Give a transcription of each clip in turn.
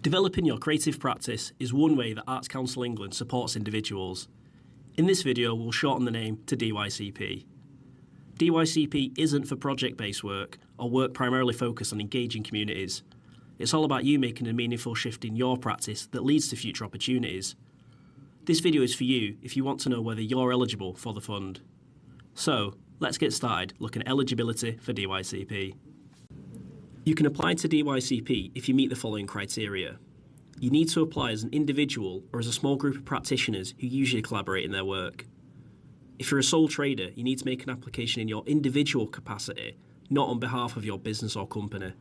Developing your creative practice is one way that Arts Council England supports individuals. In this video, we'll shorten the name to DYCP. DYCP isn't for project-based work or work primarily focused on engaging communities. It's all about you making a meaningful shift in your practice that leads to future opportunities. This video is for you if you want to know whether you're eligible for the fund. So, let's get started looking at eligibility for DYCP. You can apply to DYCP if you meet the following criteria. You need to apply as an individual or as a small group of practitioners who usually collaborate in their work. If you're a sole trader, you need to make an application in your individual capacity, not on behalf of your business or company.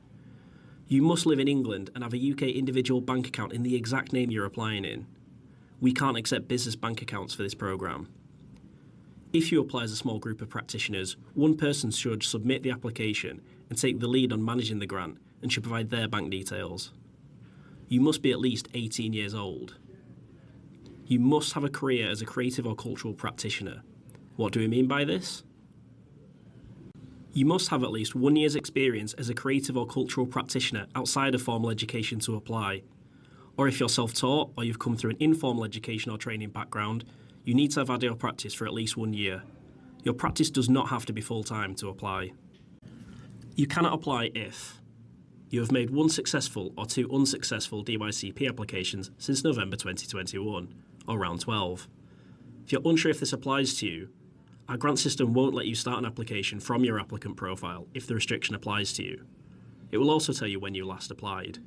You must live in England and have a UK individual bank account in the exact name you're applying in. We can't accept business bank accounts for this programme. If you apply as a small group of practitioners, one person should submit the application and take the lead on managing the grant and should provide their bank details. You must be at least 18 years old. You must have a career as a creative or cultural practitioner. What do we mean by this? You must have at least 1 year's experience as a creative or cultural practitioner outside of formal education to apply. Or if you're self-taught or you've come through an informal education or training background, you need to have had your practice for at least 1 year. Your practice does not have to be full-time to apply. You cannot apply if you have made 1 successful or 2 unsuccessful DYCP applications since November 2021, or round 12. If you're unsure if this applies to you, our grant system won't let you start an application from your applicant profile if the restriction applies to you. It will also tell you when you last applied.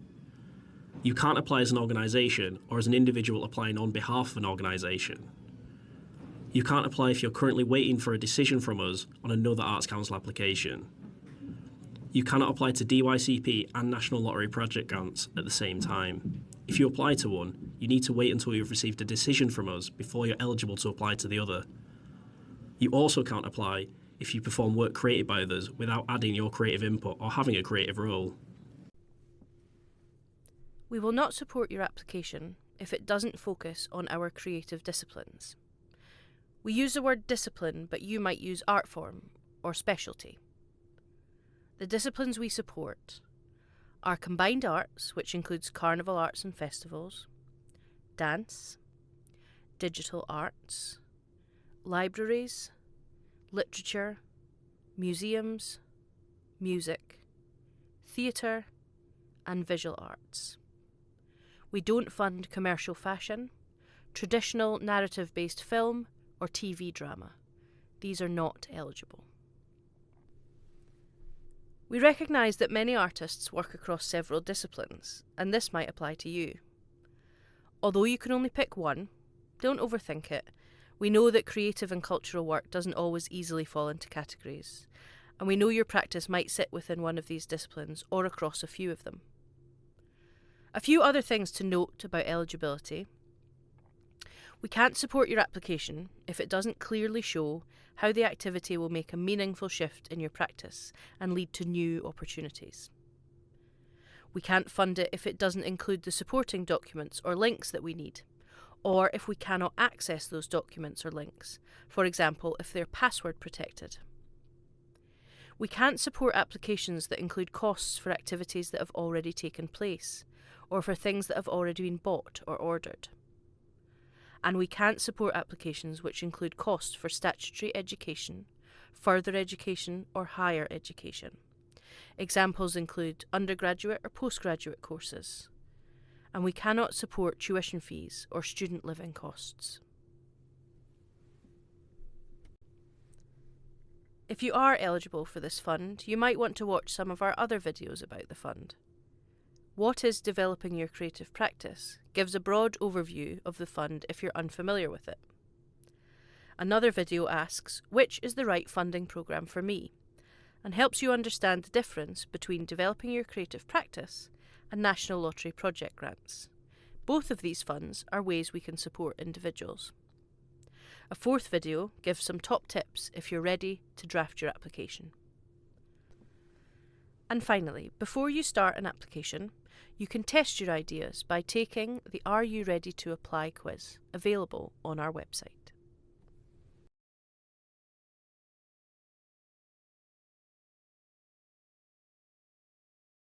You can't apply as an organisation or as an individual applying on behalf of an organisation. You can't apply if you're currently waiting for a decision from us on another Arts Council application. You cannot apply to DYCP and National Lottery project grants at the same time. If you apply to one, you need to wait until you've received a decision from us before you're eligible to apply to the other. You also can't apply if you perform work created by others without adding your creative input or having a creative role. We will not support your application if it doesn't focus on our creative disciplines. We use the word discipline, but you might use art form or specialty. The disciplines we support are combined arts, which includes carnival arts and festivals, dance, digital arts, libraries, literature, museums, music, theatre, and visual arts. We don't fund commercial fashion, traditional narrative-based film, or TV drama. These are not eligible. We recognise that many artists work across several disciplines, and this might apply to you. Although you can only pick one, don't overthink it. We know that creative and cultural work doesn't always easily fall into categories, and we know your practice might sit within one of these disciplines or across a few of them. A few other things to note about eligibility. We can't support your application if it doesn't clearly show how the activity will make a meaningful shift in your practice and lead to new opportunities. We can't fund it if it doesn't include the supporting documents or links that we need, or if we cannot access those documents or links, for example, if they're password protected. We can't support applications that include costs for activities that have already taken place, or for things that have already been bought or ordered. And we can't support applications which include costs for statutory education, further education, or higher education. Examples include undergraduate or postgraduate courses. And we cannot support tuition fees or student living costs. If you are eligible for this fund, you might want to watch some of our other videos about the fund. What is Developing Your Creative Practice gives a broad overview of the fund if you're unfamiliar with it. Another video asks, which is the right funding programme for me? And helps you understand the difference between Developing Your Creative Practice and National Lottery project grants. Both of these funds are ways we can support individuals. A fourth video gives some top tips if you're ready to draft your application. And finally, before you start an application, you can test your ideas by taking the Are You Ready to Apply quiz, available on our website.